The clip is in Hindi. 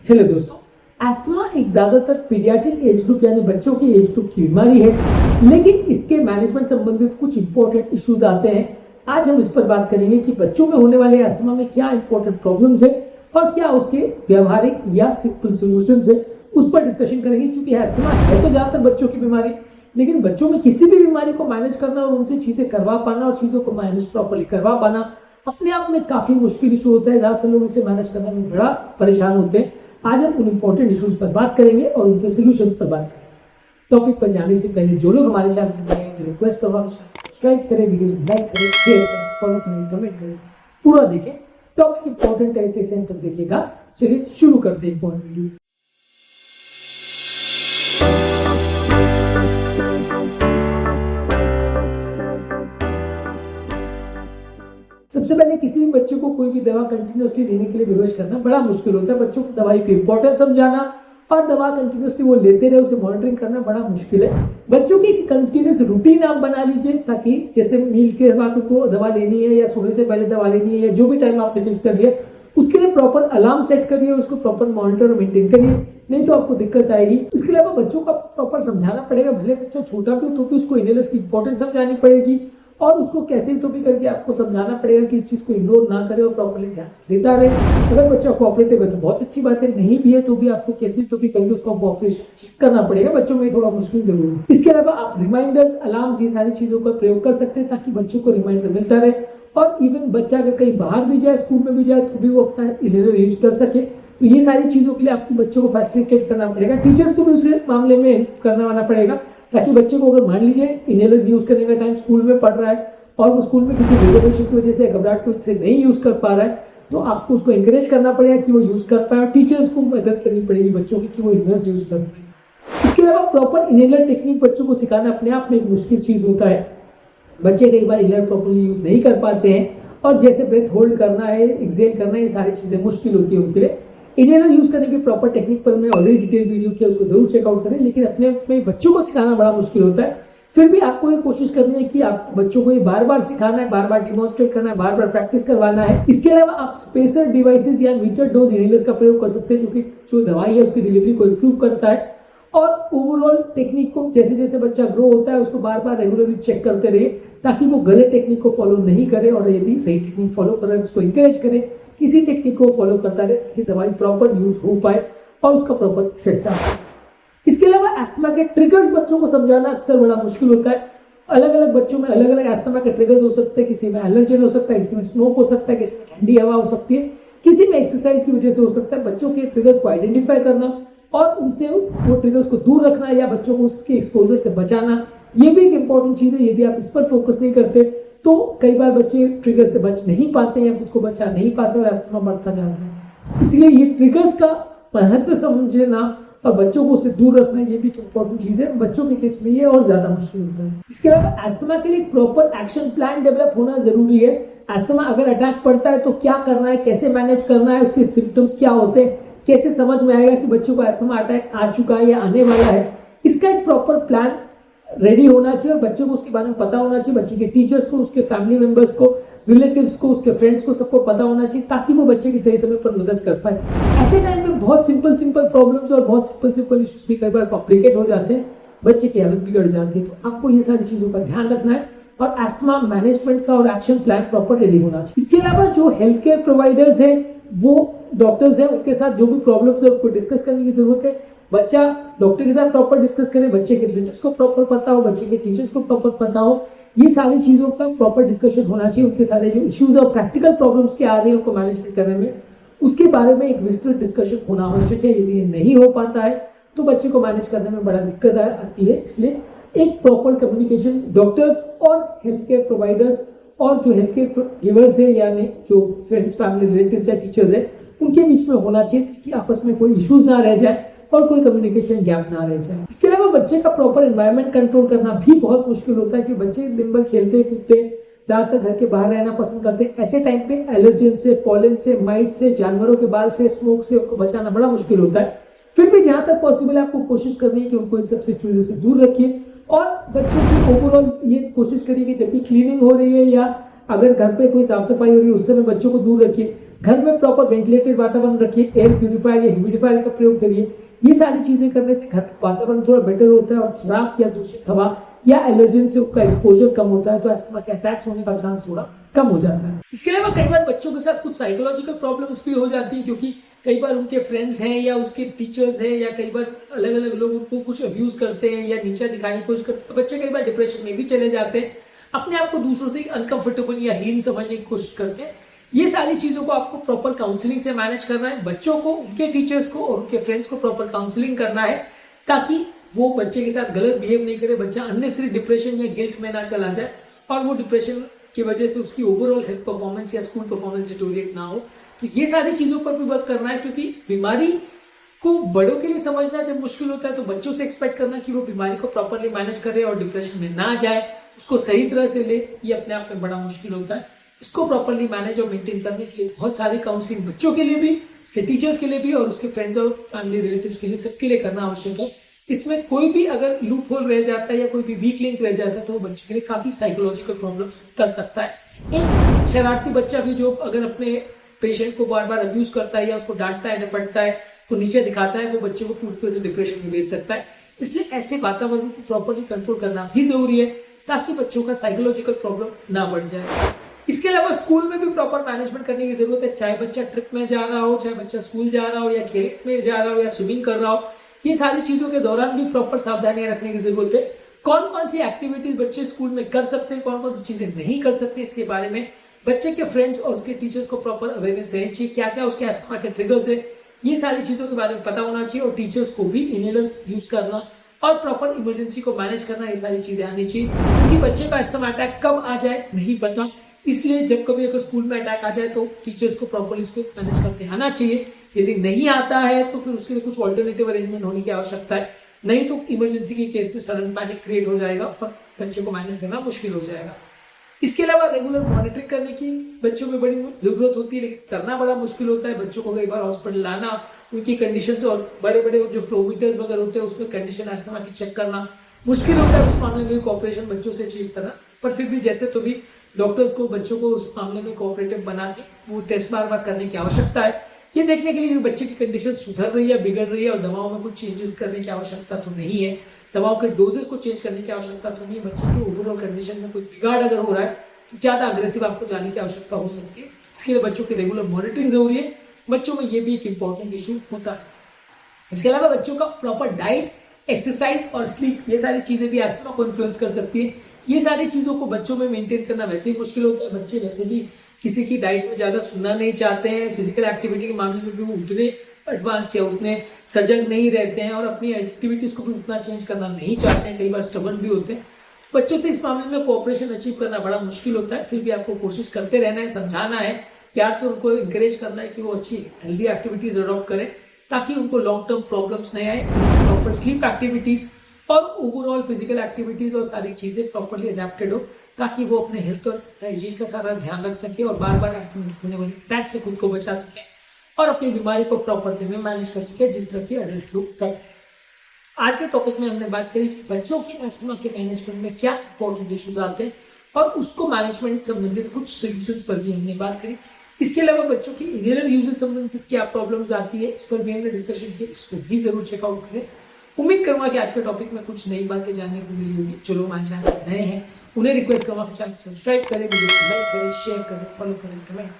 हेलो दोस्तों, एस्मा एक ज्यादातर पीडियाट्रिक एज ग्रुप यानी बच्चों की एज ग्रुप की बीमारी है, लेकिन इसके मैनेजमेंट संबंधित कुछ इंपॉर्टेंट इश्यूज आते हैं। आज हम इस पर बात करेंगे कि बच्चों में होने वाले एस्मा में क्या इंपॉर्टेंट प्रॉब्लम्स है और क्या उसके व्यवहारिक या सिंपल सॉल्यूशंस है, उस पर डिस्कशन करेंगे। क्योंकि एस्मा है तो ज्यादातर बच्चों की बीमारी, लेकिन बच्चों में किसी भी बीमारी को मैनेज करना और उनसे चीजें करवा पाना और चीजों को मैनेज प्रॉपर्ली करवा पाना अपने आप में काफी मुश्किल इशू होता है। ज्यादातर लोग इसे मैनेज करने में बड़ा परेशान होते हैं। आज हम उन इंपॉर्टेंट इश्यूज पर बात करेंगे और उनके सॉल्यूशंस पर बात करेंगे। टॉपिक पर जाने से पहले जो लोग हमारे चैनल पर नए हैं, रिक्वेस्ट करो सब्सक्राइब करें, वीडियो लाइक करें, शेयर करें, फॉलो करें, कमेंट करें, पूरा देखें। टॉपिक इंपॉर्टेंट है, इसे एंड तक देखिएगा। चलिए शुरू करते हैं इंपॉर्टेंट वीडियो। सबसे पहले किसी भी बच्चे को कोई भी दवा कंटिन्यूसली देने के लिए विवश करना बड़ा मुश्किल होता है। बच्चों को दवाई की इंपॉर्टेंस समझाना और दवा कंटिन्यूसली वो लेते रहे, उसे मॉनिटरिंग करना बड़ा मुश्किल है। बच्चों की कंटिन्यूस रूटीन आप बना लीजिए, ताकि जैसे मील के बाद को दवा लेनी है या सोने से पहले दवा लेनी है या जो भी टाइम आपने फिक्स कर लिया, उसके लिए प्रॉपर अलार्म सेट करिए, उसको प्रॉपर मॉनिटर और मेंटेन करिए, नहीं तो आपको दिक्कत आएगी। इसके अलावा बच्चों को आपको प्रॉपर समझाना पड़ेगा, भले बच्चा छोटा भी हो तो भी उसको इनहेलर्स की इंपॉर्टेंस समझानी पड़ेगी और उसको कैसे तो भी करके आपको समझाना पड़ेगा कि इस चीज को इग्नोर ना करे और प्रॉपर्ली ध्यान देता रहे। अगर बच्चा कोऑपरेटिव है तो बहुत अच्छी बात है, नहीं भी है तो भी आपको कैसे तो भी करके उसको कोऑपरेशन करना पड़ेगा। बच्चों में थोड़ा मुश्किल जरूर है। इसके अलावा आप रिमाइंडर्स, अलार्म्स, ये सारी चीजों का प्रयोग कर सकते हैं ताकि बच्चों को रिमाइंडर मिलता रहे। और इवन बच्चा अगर कहीं बाहर भी जाए, स्कूल में भी जाए, तो भी वो अपना इनहेलर यूज कर सके। तो ये सारी चीजों के लिए आपको बच्चों को फैसिलिटेट करना पड़ेगा, टीचर्स को भी उस मामले में करना पड़ेगा, ताकि बच्चे को अगर मान लीजिए इनहेलर यूज करने का टाइम स्कूल में पढ़ रहा है और वो स्कूल में किसी रिजर्वेशन की वजह से घबराहट की वजह से नहीं यूज कर पा रहा है, तो आपको उसको एंकरेज करना पड़ेगा कि वो यूज कर पाए और टीचर्स को मदद करनी पड़ेगी बच्चों की कि वो इनहेलर यूज कर पाए। इसके अलावा प्रॉपर इनहेलर टेक्निक बच्चों को सिखाना अपने आप में एक मुश्किल चीज होता है। बच्चे कई बार इनहेलर प्रॉपरली यूज नहीं कर पाते हैं और जैसे ब्रेथ होल्ड करना है, एक्सेल करना है, ये सारी चीजें मुश्किल होती है उनके लिए। इनहेलर यूज करने की प्रॉपर टेक्निक पर मैं ऑलरेडी डिटेल वीडियो किया, उसको जरूर चेकआउट करें। लेकिन अपने में बच्चों को सिखाना बड़ा मुश्किल होता है। फिर भी आपको ये कोशिश करनी है कि आप बच्चों को ये बार बार सिखाना है, बार बार डिमॉन्स्ट्रेट करना है, बार बार प्रैक्टिस करवाना है। इसके अलावा आप स्पेसर डिवाइसेस या मीटर डोज इनहेलर्स का प्रयोग कर सकते हैं, जो कि जो दवाई है उसकी डिलीवरी को इंप्रूव करता है। और ओवरऑल टेक्निक को जैसे जैसे बच्चा ग्रो होता है उसको बार बार रेगुलरली चेक करते रहे, ताकि वो गलत टेक्निक को फॉलो नहीं करे और यदि सही टेक्निक फॉलो कर रहे हैं उसको इंकरेज करे, किसी टेक्निक को फॉलो करता रहे कि दवाई प्रॉपर यूज हो पाए और उसका प्रॉपर इफेक्ट आ पाए। इसके अलावा एस्थमा के ट्रिगर्स बच्चों को समझाना अक्सर बड़ा मुश्किल होता है। अलग अलग बच्चों में अलग अलग एस्थमा के ट्रिगर्स हो सकते हैं। किसी में एलर्जन हो सकता है, किसी में स्मोक हो सकता है, किसी में ठंडी हवा हो सकती है, किसी में एक्सरसाइज की वजह से हो सकता है। बच्चों के ट्रिगर्स को आइडेंटिफाई करना और उनसे वो ट्रिगर्स को दूर रखना या बच्चों को उसके एक्सपोजर से बचाना, ये भी एक इंपॉर्टेंट चीज है। यदि आप इस पर फोकस नहीं करते तो कई बार बच्चे ट्रिगर से बच नहीं पाते या खुद को बचा नहीं पाते और एस्थमा बढ़ता जाता है। इसलिए ये ट्रिगर्स का महत्व समझना और बच्चों को उससे दूर रखना, ये भी इंपॉर्टेंट चीज है। बच्चों के केस में ये और ज्यादा मुश्किल होता है। इसके अलावा एस्थमा के लिए प्रॉपर एक्शन प्लान डेवलप होना जरूरी है। एस्थमा अगर अटैक पड़ता है तो क्या करना है, कैसे मैनेज करना है, उसके सिम्टम्स क्या होते हैं, कैसे समझ में आएगा कि बच्चों को एस्थमा अटैक आ चुका है या आने वाला है। इसका एक प्रॉपर प्लान रेडी होना चाहिए और बच्चों को उसके बारे में पता होना चाहिए। बच्चे के टीचर्स को, उसके फैमिली मेंबर्स को, रिलेटिव्स को, उसके फ्रेंड्स को, सबको पता होना चाहिए, ताकि वो बच्चे की सही समय पर मदद कर पाए। ऐसे टाइम में बहुत सिंपल प्रॉब्लम्स और बहुत सिंपल इश्यूज भी कई बार कॉम्प्लिकेट हो जाते हैं, बच्चे की हालत बिगड़ जाती है। तो आपको ये सारी चीजों का ध्यान रखना है और एस्थमा मैनेजमेंट का और एक्शन प्लान प्रॉपर रेडी होना चाहिए। इसके अलावा जो हेल्थ केयर प्रोवाइडर्स है, वो डॉक्टर्स हैं, उनके साथ जो भी प्रॉब्लम्स है उनको डिस्कस करने की जरूरत है। बच्चा डॉक्टर के साथ प्रॉपर डिस्कस करे, बच्चे के रिलेटिव्स को प्रॉपर पता हो, बच्चे के टीचर्स को प्रॉपर पता हो, ये सारी चीजों का प्रॉपर डिस्कशन होना चाहिए। उनके सारे जो इश्यूज और प्रैक्टिकल प्रॉब्लम्स के आ रही है उनको मैनेजमेंट करने में, उसके बारे में एक विस्तृत डिस्कशन होना आवश्यक है। यदि ये नहीं हो पाता है तो बच्चे को मैनेज करने में बड़ा दिक्कत आती है। इसलिए एक प्रॉपर कम्युनिकेशन डॉक्टर्स और हेल्थ केयर प्रोवाइडर्स और जो हेल्थ केयर गिवर्स है, यानी जो फ्रेंड्स, फैमिली, रिलेटिव्स या टीचर्स है, उनके बीच में होना चाहिए कि आपस में कोई इश्यूज ना रह जाए और कोई कम्युनिकेशन गैप ना रह जाए। इसके अलावा बच्चे का प्रॉपर एनवायरनमेंट कंट्रोल करना भी बहुत मुश्किल होता है कि बच्चे दिन भर खेलते कूदते, ज्यादातर घर के बाहर रहना पसंद करते हैं। ऐसे टाइम पे एलर्जन से, पॉलन से, माइट से, जानवरों के बाल से, स्मोक से उनको बचाना बड़ा मुश्किल होता है। फिर भी जहां तक पॉसिबल आपको कोशिश करनी है कि उनको इस सब चीजों से दूर रखिए और बच्चों की ओवरऑल ये कोशिश करिए कि जब भी क्लीनिंग हो रही है या अगर घर पे कोई साफ सफाई हो रही है उस समय बच्चों को दूर रखिए। घर में प्रॉपर वेंटिलेटेड वातावरण रखिए, एयर प्यूरिफायर या ह्यूमिडिफायर का प्रयोग करिए। ये सारी चीजें करने से घर का वातावरण थोड़ा बेटर होता है और खराब या दूषित हवा या एलर्जन से उसका एक्सपोजर कम होता है, तो अस्थमा के अटैक्स होने का चांस थोड़ा कम हो जाता है। इसके अलावा कई बार बच्चों के साथ कुछ साइकोलॉजिकल प्रॉब्लम्स भी हो जाती है, क्योंकि कई बार उनके फ्रेंड्स हैं या उसके टीचर्स हैं या कई बार अलग अलग लोग उनको कुछ अब्यूज करते हैं या नीचा दिखाने की कोशिश करते हैं, तो बच्चे कई बार डिप्रेशन में भी चले जाते हैं, अपने आप को दूसरों से अनकंफर्टेबल या हीन समझने की कोशिश करते हैं। ये सारी चीजों को आपको प्रॉपर काउंसलिंग से मैनेज करना है। बच्चों को, उनके टीचर्स को और उनके फ्रेंड्स को प्रॉपर काउंसलिंग करना है, ताकि वो बच्चे के साथ गलत बिहेव नहीं करे, बच्चा अननेसेसरी डिप्रेशन या गिल्ट में ना चला जाए और वो डिप्रेशन की वजह से उसकी ओवरऑल हेल्थ परफॉर्मेंस या स्कूल परफॉर्मेंस डिटोरिएट ना हो। तो ये सारी चीजों पर भी वर्क करना है, क्योंकि बीमारी को बड़ों के लिए समझना जब मुश्किल होता है तो बच्चों से एक्सपेक्ट करना कि वो बीमारी को प्रॉपरली मैनेज करे और डिप्रेशन में ना जाए, उसको सही तरह से ले, ये अपने आप में बड़ा मुश्किल होता है। इसको प्रॉपरली मैनेज और मेंटेन करने के लिए बहुत सारी काउंसलिंग बच्चों के लिए भी, टीचर्स के लिए भी और उसके फ्रेंड्स और फैमिली रिलेटिव्स के लिए, सबके लिए करना आवश्यक है। इसमें कोई भी अगर लूप होल रह जाता है या कोई भी वीक लिंक रह जाता है तो वो बच्चे के लिए काफी साइकोलॉजिकल प्रॉब्लम कर सकता है। एक शरारती बच्चा भी जो अगर अपने पेशेंट को बार बार अब्यूज करता है या उसको डांटता है, निपटता है, तो नीचे दिखाता है, वो बच्चे को पूरी तरह से डिप्रेशन में भेज सकता है। इसलिए ऐसे वातावरण को प्रॉपरली कंट्रोल करना भी जरूरी है, ताकि बच्चों का साइकोलॉजिकल प्रॉब्लम ना बढ़ जाए। इसके अलावा स्कूल में भी प्रॉपर मैनेजमेंट करने की जरूरत है, चाहे बच्चा ट्रिप में जा रहा हो, चाहे बच्चा स्कूल जा रहा हो या खेल में जा रहा हो या स्विमिंग कर रहा हो, ये सारी चीजों के दौरान भी प्रॉपर सावधानियां रखने की जरूरत है। कौन कौन सी एक्टिविटीज बच्चे स्कूल में कर सकते हैं, कौन कौन सी चीजें नहीं कर सकते, इसके बारे में बच्चे के फ्रेंड्स और उसके टीचर्स को प्रॉपर अवेयरनेस रहनी चाहिए। क्या क्या उसके अस्थमा के ट्रिगर्स है, ये सारी चीजों के बारे में पता होना चाहिए और टीचर्स को भी इनहेलर यूज करना और प्रॉपर इमरजेंसी को मैनेज करना, ये सारी चीजें आनी चाहिए। क्योंकि बच्चे का अस्थमा अटैक कब आ जाए नहीं पता, इसलिए जब कभी अगर स्कूल में अटैक आ जाए तो टीचर्स को प्रॉपरली उसको मैनेज करते आना चाहिए। यदि नहीं आता है तो फिर उसके लिए कुछ ऑल्टरनेटिव अरेंजमेंट होने की आवश्यकता है, नहीं तो इमरजेंसी के केस में सडन पैनिक क्रिएट हो जाएगा और बच्चे को मैनेज करना मुश्किल हो जाएगा। इसके अलावा रेगुलर मॉनिटरिंग करने की बच्चों में बड़ी जरूरत होती है, लेकिन करना बड़ा मुश्किल होता है। बच्चों को कई बार हॉस्पिटल लाना, उनकी कंडीशन और बड़े बड़े जो फ्लोमीटर्स वगैरह होते हैं उसमें कंडीशन अस्थमा की चेक करना मुश्किल होता है। उस मामले में कोऑपरेशन बच्चों से अचीव करना, पर फिर भी जैसे तो भी डॉक्टर्स को बच्चों को उस मामले में कोऑपरेटिव बना के वो टेस्ट बार बार करने की आवश्यकता है, ये देखने के लिए कि बच्चे की कंडीशन सुधर रही है, बिगड़ रही है और दवाओं में कुछ चेंजेस करने की आवश्यकता तो नहीं है, दवाओं के डोजेस को चेंज करने की आवश्यकता तो नहीं है। बच्चे की ओवरऑल कंडीशन में कोई बिगाड़ अगर हो रहा है तो ज्यादा अग्रेसिव आपको जाने की आवश्यकता हो सकती है। इसके लिए बच्चों की रेगुलर मॉनिटरिंग जरूरी है। बच्चों में ये भी एक इंपॉर्टेंट इशू होता है। इसके अलावा बच्चों का प्रॉपर डाइट, एक्सरसाइज और स्लीप, ये सारी चीजें भी अस्थमा को इन्फ्लुएंस कर सकती है। ये सारी चीजों को बच्चों में मेंटेन करना वैसे ही मुश्किल होता है। बच्चे वैसे भी किसी की डाइट में ज्यादा सुनना नहीं चाहते हैं, फिजिकल एक्टिविटी के मामले में भी वो उतने एडवांस या उतने सजग नहीं रहते हैं और अपनी एक्टिविटीज को भी उतना चेंज करना नहीं चाहते हैं, कई बार स्टबर्न भी होते हैं। बच्चों से इस मामले में कोऑपरेशन अचीव करना बड़ा मुश्किल होता है। फिर भी आपको कोशिश करते रहना है, समझाना है, प्यार से उनको इंकरेज करना है कि वो अच्छी हेल्दी एक्टिविटीज अडॉप्ट करें, ताकि उनको लॉन्ग टर्म प्रॉब्लम्स नहीं आए। प्रॉपर स्लीप एक्टिविटीज और ओवरऑल फिजिकल एक्टिविटीज और सारी चीजें प्रॉपरली अडेप्टेड हो, ताकि वो अपने हेल्थ और हाइजीन का सारा ध्यान रख सके और बार बार होने वाली अटैक से खुद को बचा सके और अपनी बीमारी को प्रॉपर वे में मैनेज कर सके, जिस तरह की एडल्ट लोग करते हैं। आज के टॉपिक में हमने बात करी कि बच्चों के अस्थमा के मैनेजमेंट में क्या इंपॉर्टेंट इश्यूज आते हैं और उसको मैनेजमेंट संबंधित कुछ सोल्यूशंस पर भी हमने बात करी। इसके अलावा बच्चों की इनहेलर यूजेस संबंधित क्या प्रॉब्लम्स आती है, इस पर भी हमने डिस्कशन किया, इसको भी जरूर चेकआउट करें। उम्मीद करूंगा कि आज के टॉपिक में कुछ नई बातें जानने को मिली होगी। चलो हमारे चैनल नए हैं, उन्हें रिक्वेस्ट करूंगा कि चैनल सब्सक्राइब करें, वीडियो को लाइक करें, शेयर करें, फॉलो करें, कमेंट